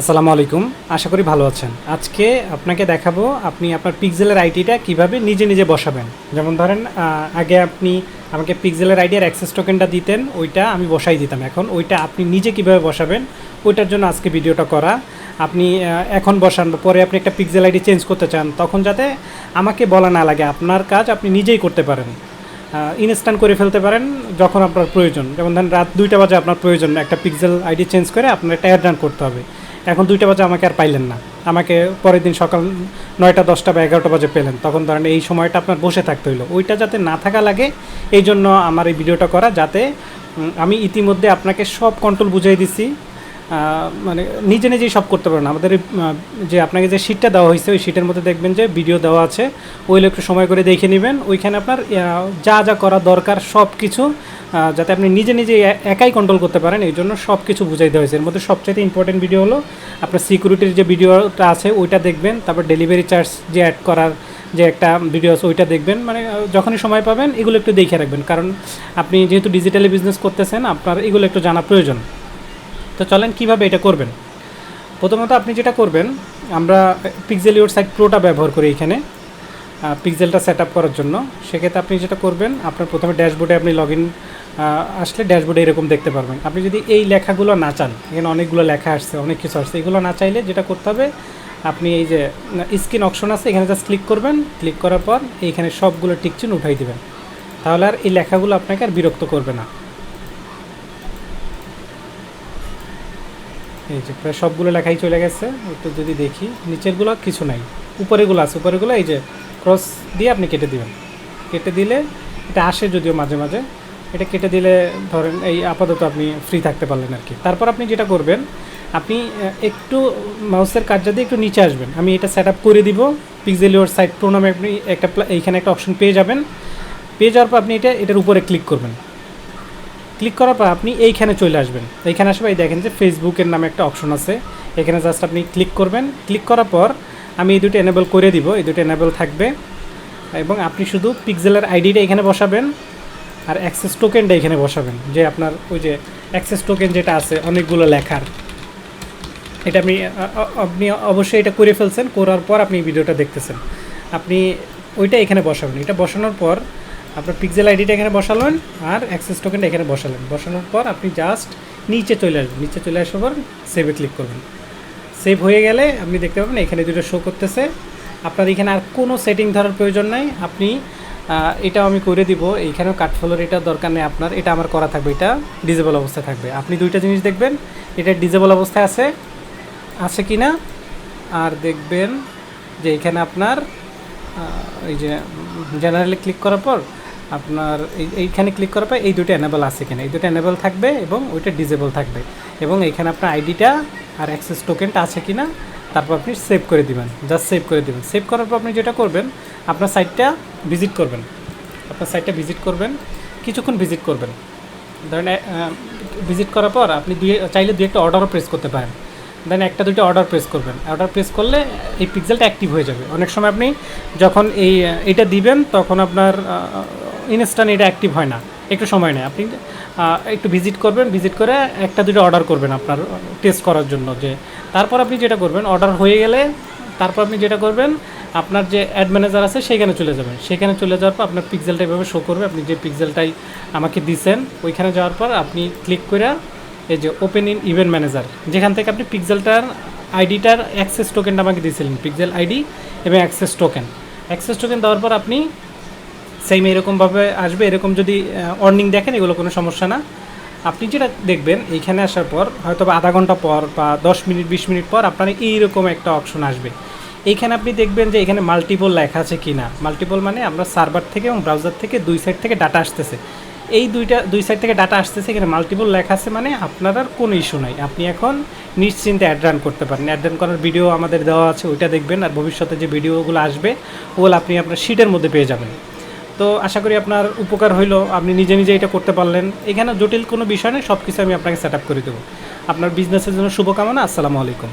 আসসালামু আলাইকুম। আশা করি ভালো আছেন। আজকে আপনাকে দেখাবো আপনি আপনার পিক্সেলের আইডিটা কিভাবে নিজে নিজে বসাবেন। যেমন ধরেন আগে আপনি আমাকে পিক্সেলের আইডি আর অ্যাক্সেস টোকেনটা দিতেন, ওইটা আমি বসাই দিতাম। এখন ওইটা আপনি নিজে কিভাবে বসাবেন ওইটার জন্য আজকে ভিডিওটা করা। আপনি এখন বসান বা পরে আপনি একটা পিক্সেল আইডি চেঞ্জ করতে চান, তখন যাতে আমাকে বলা না লাগে, আপনার কাজ আপনি নিজেই করতে পারেন, ইনস্ট্যান্ট করে ফেলতে পারেন যখন আপনার প্রয়োজন। যেমন ধরেন রাত 2টা বাজে আপনার প্রয়োজন একটা পিক্সেল আইডি চেঞ্জ করে আপনার একটা অ্যাড রান করতে হবে। এখন 2টা বাজে আমাকে আর পাইলেন না, আমাকে পরের দিন সকাল 9টা 10টা বা 11টা বাজে পেলেন, তখন ধরেন এই সময়টা আপনার বসে থাকতে হইলো। ওইটা যাতে না থাকা লাগে এই জন্য আমার এই ভিডিওটা করা, যাতে আমি ইতিমধ্যে আপনাকে সব কন্ট্রোল বুঝিয়ে দিছি। মানে নিজে নিজেই সব করতে পারেন। আমাদের যে আপনাকে যে শিটটা দেওয়া হয়েছে ওই শিটের মধ্যে দেখবেন যে ভিডিও দেওয়া আছে, ওইগুলো একটু সময় করে দেখে নেবেন। ওইখানে আপনার যা যা করা দরকার সব কিছু যাতে আপনি নিজে নিজে একাই কন্ট্রোল করতে পারেন, এই জন্য সব কিছু বুঝাই দেওয়া হয়েছে। এর মধ্যে সবচেয়ে ইম্পর্টেন্ট ভিডিও হলো আপনার সিকিউরিটির যে ভিডিওটা আছে ওইটা দেখবেন, তারপর ডেলিভারি চার্জ যে অ্যাড করার যে একটা ভিডিও আছে ওইটা দেখবেন। মানে যখনই সময় পাবেন এগুলো একটু দেখে রাখবেন, কারণ আপনি যেহেতু ডিজিটালি বিজনেস করতেছেন আপনার এগুলো একটু জানা প্রয়োজন। তো চলেন কীভাবে এটা করবেন। প্রথমত আপনি যেটা করবেন, আমরা পিক্সেল ইওর সাইট প্রোটা ব্যবহার করি এখানে পিক্সেলটা সেট আপ করার জন্য। সেক্ষেত্রে আপনি যেটা করবেন, আপনার প্রথমে ড্যাশবোর্ডে আপনি লগ ইন আসলে ড্যাশবোর্ডে এরকম দেখতে পারবেন। আপনি যদি এই লেখাগুলো না চান, এখানে অনেকগুলো লেখা আসছে, অনেক কিছু আসছে, এগুলো না চাইলে যেটা করতে হবে, আপনি এই যে স্ক্রিন অপশন আছে এখানে জাস্ট ক্লিক করবেন। ক্লিক করার পর এইখানে সবগুলো টিকচিহ্ন উঠাই দেবেন, তাহলে আর এই লেখাগুলো আপনাকে আর বিরক্ত করবে না। এই যে প্রায় সবগুলো লেখাই চলে গেছে। একটু যদি দেখি, নিচেরগুলো কিছু নাই, উপরেগুলো আছে। উপরেগুলো এই যে ক্রস দিয়ে আপনি কেটে দিবেন। কেটে দিলে এটা আসে যদিও মাঝে মাঝে, এটা কেটে দিলে ধরেন এই আপাতত আপনি ফ্রি থাকতে পারলেন আর কি। তারপর আপনি যেটা করবেন, আপনি একটু মাউসের কার্য দিয়ে একটু নিচে আসবেন। আমি এটা সেট আপ করে দিব। পিক্সেল ইওর সাইট প্রো নামে আপনি একটা এইখানে একটা অপশন পেয়ে যাবেন। পেয়ে যাওয়ার পর আপনি এটার উপরে ক্লিক করবেন। ক্লিক করার পর আপনি এইখানে চলে আসবেন। এইখানে আসবে এই দেখেন যে ফেসবুকের নামে একটা অপশন আছে, এখানে জাস্ট আপনি ক্লিক করবেন। ক্লিক করার পর আমি এই দুটো এনেবল করে দিব, এই দুটো এনেবল থাকবে। এবং আপনি শুধু পিক্সেলের আইডিটা এখানে বসাবেন আর অ্যাক্সেস টোকেনটা এখানে বসাবেন। যে আপনার ওই যে অ্যাক্সেস টোকেন যেটা আছে অনেকগুলো লেখার, এটা আপনি অবশ্যই এটা করে ফেলছেন। করার পর আপনি ভিডিওটা দেখতেছেন, আপনি ওইটা এখানে বসাবেন। এটা বসানোর পর আপনার পিক্সেল আইডিটা এখানে বসালেন আর অ্যাক্সেস টোকেনটা এখানে বসালেন। বসানোর পর আপনি জাস্ট নিচে চলে আসবেন। নিচে চলে আসার পর সেভে ক্লিক করবেন। সেভ হয়ে গেলে আপনি দেখতে পাবেন এখানে দুটো শো করতেছে। আপনার এখানে আর কোনো সেটিং ধরার প্রয়োজন নাই। আপনি এটাও আমি করে দিব, এইখানেও কাট ফলোর এটা দরকার নেই আপনার, এটা আমার করা থাকবে, এটা ডিজেবল অবস্থায় থাকবে। আপনি দুইটা জিনিস দেখবেন, এটা ডিজেবল অবস্থায় আছে কি না, আর দেখবেন যে এখানে আপনার এই যে জেনারেলি ক্লিক করার পর আপনার এইখানে ক্লিক করার পর এই দুটো এনেবল আছে কিনা, এই দুটো এনেবল থাকবে এবং ওইটা ডিজেবল থাকবে। এবং এইখানে আপনার আইডিটা আর অ্যাক্সেস টোকেনটা আছে কিনা, তারপর আপনি সেভ করে দিবেন, জাস্ট সেভ করে দিবেন। সেভ করার পর আপনি যেটা করবেন, আপনার সাইটটা ভিজিট করবেন। আপনার সাইটটা ভিজিট করবেন, কিছুক্ষণ ভিজিট করবেন। ধরেন ভিজিট করার পর আপনি চাইলে দুই একটা অর্ডারও প্রেস করতে পারেন। দেন একটা দুইটা অর্ডার প্রেস করবেন। অর্ডার প্রেস করলে এই পিক্সেলটা অ্যাক্টিভ হয়ে যাবে। অনেক সময় আপনি যখন এইটা দিবেন তখন আপনার ইনস্ট্যান্ট এটা অ্যাক্টিভ হয় না, একটু সময় নেয়। আপনি একটু ভিজিট করবেন, ভিজিট করে একটা দুটো অর্ডার করবেন আপনার টেস্ট করার জন্য। যে তারপর আপনি যেটা করবেন, অর্ডার হয়ে গেলে তারপর আপনি যেটা করবেন, আপনার যে অ্যাড ম্যানেজার আছে সেখানে চলে যাবেন। সেখানে চলে যাওয়ার পর আপনার পিক্সেলটা এভাবে শো করবে। আপনি যে পিক্সেলটাই আমাকে দিছেন ওইখানে যাওয়ার পর আপনি ক্লিক করে এই যে ওপেন ইন ইভেন্ট ম্যানেজার, যেখান থেকে আপনি পিক্সেলটার আইডিটার অ্যাক্সেস টোকেনটা আমাকে দিয়েছিলেন, পিক্সেল আইডি এবং অ্যাক্সেস টোকেন দেওয়ার পর আপনি সেম এরকমভাবে আসবে। এরকম যদি অর্নিং দেখেন এগুলো কোনো সমস্যা না। আপনি যেটা দেখবেন এইখানে আসার পর হয়তো বা আধা ঘন্টা পর বা 10 মিনিট 20 মিনিট পর আপনার এইরকম একটা অপশন আসবে। এইখানে আপনি দেখবেন যে এখানে মাল্টিপল লেখা আছে কি না। মাল্টিপল মানে আমরা সার্ভার থেকে এবং ব্রাউজার থেকে দুই সাইড থেকে ডাটা আসতেছে। এই দুই সাইড থেকে ডাটা আসতেছে, এখানে মাল্টিপল লেখা আছে মানে আপনার আর কোনো ইস্যু নাই। আপনি এখন নিশ্চিন্তে অ্যাড রান করতে পারেন। অ্যাড রান করার ভিডিও আমাদের দেওয়া আছে, ওইটা দেখবেন। আর ভবিষ্যতে যে ভিডিওগুলো আসবে ওগুলো আপনি আপনার শিটের মধ্যে পেয়ে যাবেন। তো আশা করি আপনার উপকার হইলো, আপনি নিজে নিজে এটা করতে পারলেন। এখানে জটিল কোনো বিষয় নেই, সব কিছু আমি আপনাকে সেট আপ করে দেবো। আপনার বিজনেসের জন্য শুভকামনা। আসসালামু আলাইকুম।